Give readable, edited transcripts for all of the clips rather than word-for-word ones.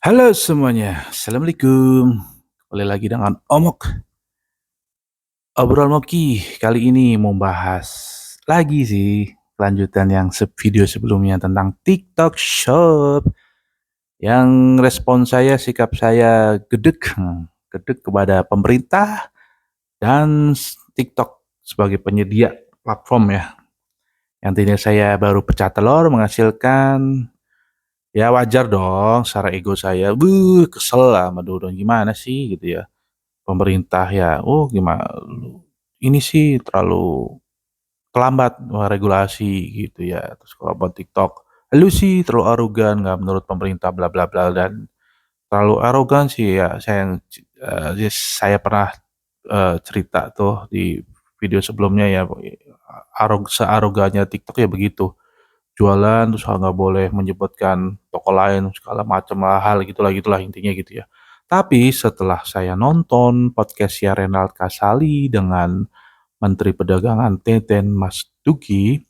Halo semuanya, Assalamualaikum. Kembali lagi dengan Omok. Obrol Moki kali ini mau bahas lagi sih kelanjutan yang video sebelumnya tentang TikTok Shop. Yang respon saya, sikap saya gedek kepada pemerintah dan TikTok sebagai penyedia platform ya. Yang tadinya saya baru pecah telur menghasilkan. Ya wajar dong, secara ego saya, kesel lah sama Dodon, gimana sih gitu ya. Pemerintah ya, oh gimana, ini sih terlalu terlambat regulasi gitu ya. Terus kalau buat TikTok, lu sih terlalu arogan, nggak menurut pemerintah bla bla bla dan terlalu arogan sih ya. Saya pernah cerita tuh di video sebelumnya ya, searogannya TikTok ya begitu. Jualan terus nggak boleh menyebutkan toko lain segala macam hal gitulah intinya gitu ya. Tapi setelah saya nonton podcastnya Renald Kasali dengan Menteri Perdagangan Teten Mas Duki,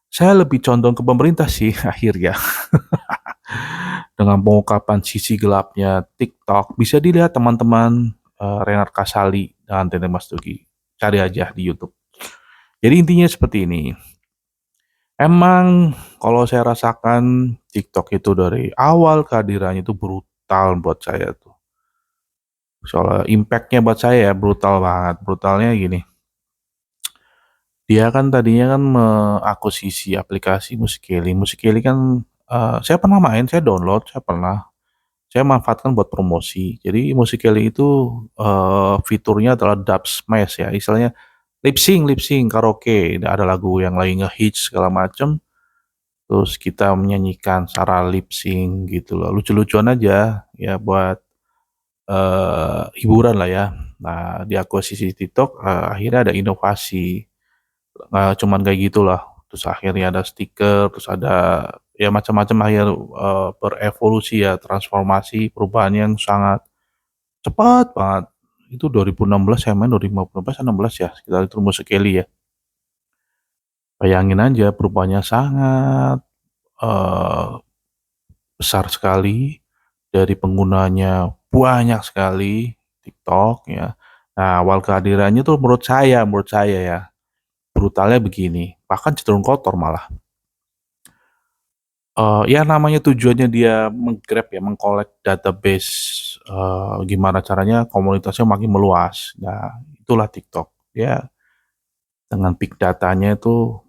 saya lebih condong ke pemerintah sih akhirnya. Dengan pengungkapan sisi gelapnya TikTok, bisa dilihat teman-teman Renald Kasali dan Teten Mas Duki. Cari aja di YouTube. Jadi intinya seperti ini. Emang kalau saya rasakan TikTok itu dari awal kehadirannya itu brutal buat saya tuh. Soalnya impact-nya buat saya ya brutal banget. Brutalnya gini, dia kan tadinya kan mengakuisisi aplikasi Musical.ly. Musical.ly kan saya pernah main, saya download, saya manfaatkan buat promosi. Jadi Musical.ly itu fiturnya adalah dub smash ya, istilahnya lip sync karaoke. Ada lagu yang lagi ngehits segala macem. Terus kita menyanyikan secara lip sync gitu loh, lucu-lucuan aja ya buat hiburan lah ya. Nah, di akuisisi TikTok akhirnya ada inovasi, cuman kayak gitulah. Terus akhirnya ada stiker, terus ada ya macam-macam akhir berevolusi ya, transformasi perubahan yang sangat cepat banget. Itu 2016 saya main 2015 16 ya, sekitar itu rumus sekali ya. Bayangin aja perubahannya sangat eh, besar sekali, dari penggunanya banyak sekali TikTok ya. Nah, awal kehadirannya tuh menurut saya ya, brutalnya begini, bahkan cenderung kotor malah. Ya namanya tujuannya dia menggrab ya, mengkolek database, gimana caranya komunitasnya makin meluas. Nah, itulah TikTok. Ya, dengan big datanya itu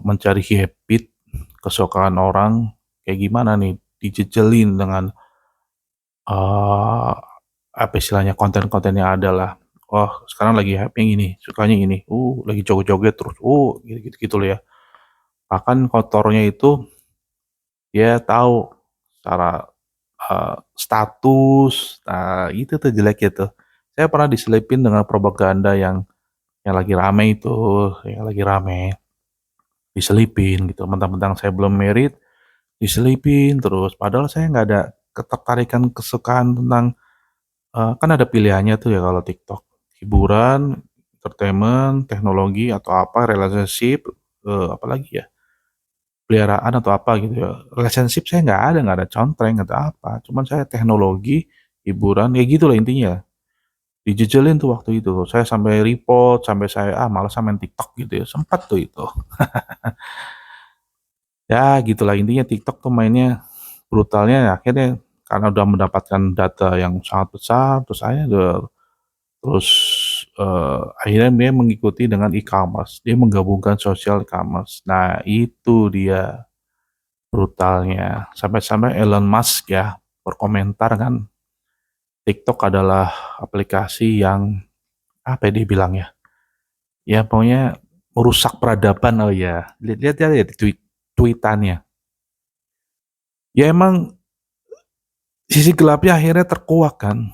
mencari habit, kesukaan orang kayak gimana nih, dijejelin dengan Eee, apa istilahnya, konten-konten yang ada lah. Oh, sekarang lagi hype yang ini, sukanya ini, lagi joget-joget terus, gitu-gitu loh ya. Bahkan kotornya itu dia tahu secara, status, nah itu tuh jeleknya tuh. Saya pernah diselipin dengan propaganda yang lagi rame itu, yang lagi rame, diselipin gitu, mentang-mentang saya belum married, diselipin terus, padahal saya nggak ada ketertarikan, kesukaan tentang kan ada pilihannya tuh ya kalau TikTok, hiburan, entertainment, teknologi atau apa, relationship, apalagi ya, peliharaan atau apa gitu ya. Relationship saya nggak ada contreng atau apa, cuman saya teknologi, hiburan, ya gitu lah intinya. Dijejelin tuh waktu itu, saya sampai report, sampai saya, males main TikTok gitu ya, sempat tuh itu. Ya gitulah intinya TikTok tuh mainnya brutalnya ya akhirnya karena udah mendapatkan data yang sangat besar, terus saya udah terus, akhirnya dia mengikuti dengan e-commerce, dia menggabungkan sosial e-commerce. Nah itu dia brutalnya, sampai-sampai Elon Musk ya berkomentar kan, TikTok adalah aplikasi yang, apa ya dia bilang ya, ya pokoknya merusak peradaban, oh ya, lihat ya di tweetannya. Ya emang sisi gelapnya akhirnya terkuak kan,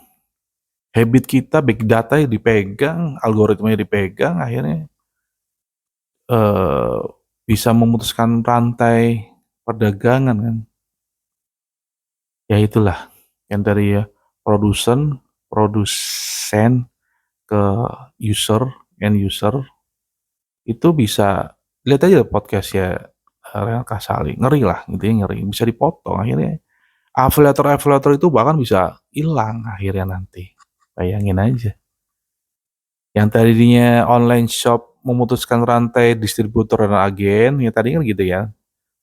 habit kita, big data yang dipegang, algoritmanya dipegang, akhirnya Eee, bisa memutuskan rantai perdagangan kan. Ya itulah yang dari produsen ke user, end user, itu bisa lihat aja podcast ya, Real Kasali, ngeri lah intinya ngeri, bisa dipotong akhirnya Afiliator-afiliator itu bahkan bisa hilang akhirnya nanti. Bayangin aja. Yang tadinya online shop memutuskan rantai distributor dan agen, ya tadi kan gitu ya.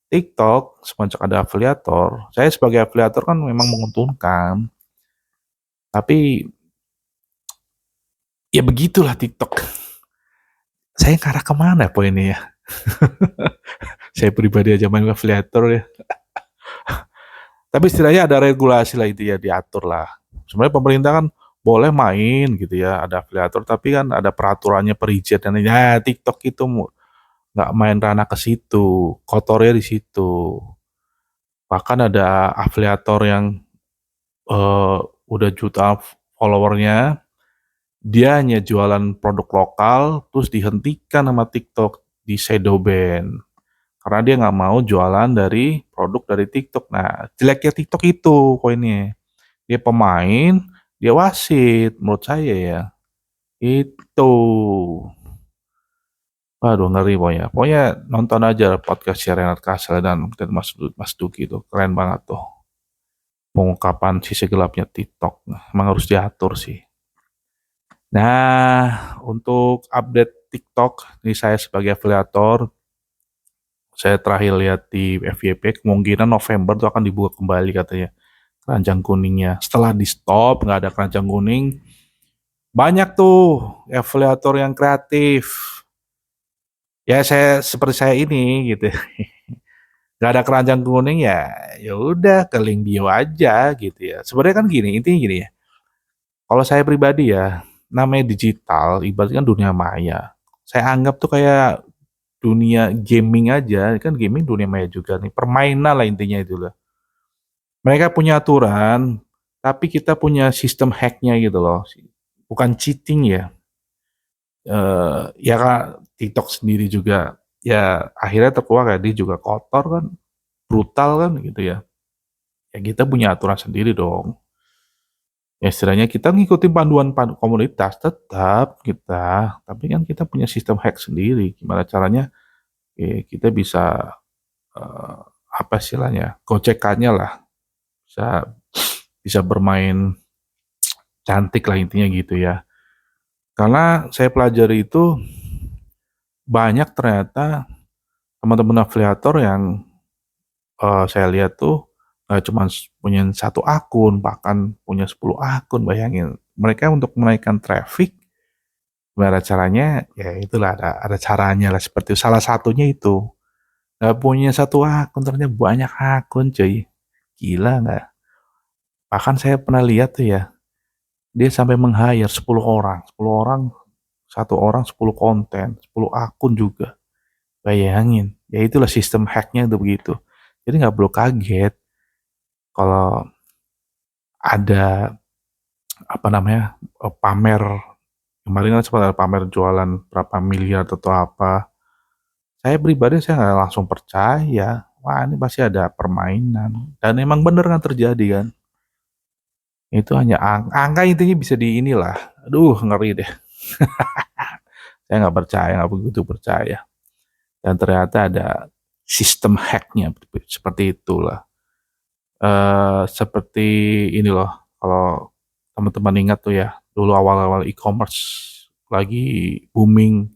TikTok semenjak ada afiliator, saya sebagai afiliator kan memang menguntungkan. Tapi ya begitulah TikTok. Saya ngarah kemana poinnya ya? Saya pribadi aja main afiliator ya. Tapi istilahnya ada regulasi lah itu ya, diatur lah. Sebenarnya pemerintah kan boleh main gitu ya, ada afiliator, tapi kan ada peraturannya perizinan. Ya TikTok itu nggak main ranah ke situ, kotornya di situ. Bahkan ada afiliator yang udah juta followernya, dia hanya jualan produk lokal, terus dihentikan sama TikTok di shadow ban. Karena dia nggak mau jualan dari produk dari TikTok. Nah, jeleknya TikTok itu poinnya. Dia pemain, dia wasit, menurut saya ya. Itu. Waduh, ngeri pokoknya. Pokoknya nonton aja podcast Renat Kasel dan Mas Duki itu. Keren banget tuh. Pengungkapan sisi gelapnya TikTok. Emang harus diatur sih. Nah, untuk update TikTok, ini saya sebagai afiliator, saya terakhir lihat di FYP, kemungkinan November itu akan dibuka kembali katanya keranjang kuningnya. Setelah di stop, nggak ada keranjang kuning, banyak tuh afiliator yang kreatif. Ya saya seperti saya ini gitu. Nggak ada keranjang kuning ya, ya udah ke link bio aja gitu ya. Sebenarnya kan gini, intinya gini ya. Kalau saya pribadi ya, namanya digital, ibaratnya kan dunia maya. Saya anggap tuh kayak dunia gaming aja, kan gaming dunia maya juga nih, permainan lah intinya itu lah. Mereka punya aturan, tapi kita punya sistem hacknya gitu loh. Bukan cheating ya. Ya kan TikTok sendiri juga ya akhirnya terkeluar kayak dia juga kotor kan, brutal kan gitu ya. Ya kita punya aturan sendiri dong. Ya istilahnya kita ngikutin panduan komunitas tetap kita, tapi kan kita punya sistem hack sendiri. Gimana caranya? Kita bisa eh, apa istilahnya? Gocekannya lah, bisa bisa bermain cantik lah intinya gitu ya. Karena saya pelajari itu banyak ternyata teman-teman afiliator yang saya lihat tuh nggak cuma punya satu akun, bahkan punya 10 akun, bayangin. Mereka untuk menaikkan traffic, gimana caranya? Ya itulah ada caranya lah seperti itu. Salah satunya itu. Nggak punya satu akun, ternyata banyak akun cuy. Gila nggak? Bahkan saya pernah lihat tuh ya, dia sampai meng-hire 10 orang. 10 orang, satu orang 10 konten, 10 akun juga. Bayangin. Ya itulah sistem hacknya itu begitu. Jadi nggak perlu kaget kalau ada apa namanya pamer kemarin kan sempat ada pamer jualan berapa miliar atau apa. Saya pribadi saya nggak langsung percaya. Wah ini pasti ada permainan dan emang bener kan terjadi kan. Itu hanya angka intinya bisa di inilah. Aduh ngeri deh. Saya nggak percaya, nggak begitu percaya. Dan ternyata ada sistem hacknya seperti itulah. Seperti ini loh, kalau teman-teman ingat tuh ya, dulu awal-awal e-commerce lagi booming,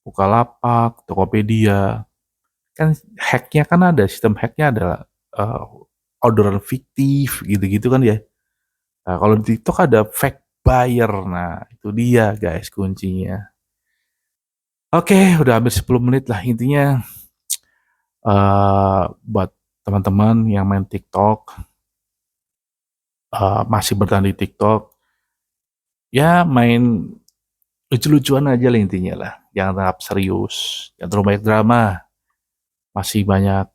Bukalapak, Tokopedia, kan hacknya kan ada, sistem hacknya adalah orderan fiktif gitu-gitu kan ya. Nah, kalau di TikTok ada fake buyer, nah itu dia guys kuncinya. Oke, udah hampir 10 menit lah intinya buat teman-teman yang main TikTok, masih bertahan di TikTok, ya main lucu-lucuan aja lah intinya lah. Jangan terlalu serius, jangan terlalu banyak drama. Masih banyak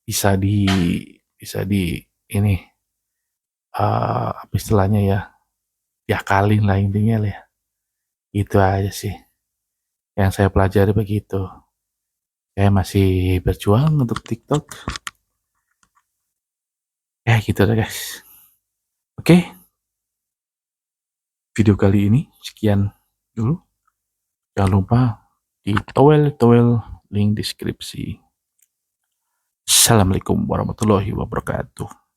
bisa di bisa di ini apa istilahnya ya, diakalin lah intinya lah. Ya. Itu aja sih yang saya pelajari begitu. Saya masih berjuang untuk TikTok. Ya gitu deh guys. Oke, video kali ini sekian dulu. Jangan lupa di towel link deskripsi. Assalamualaikum warahmatullahi wabarakatuh.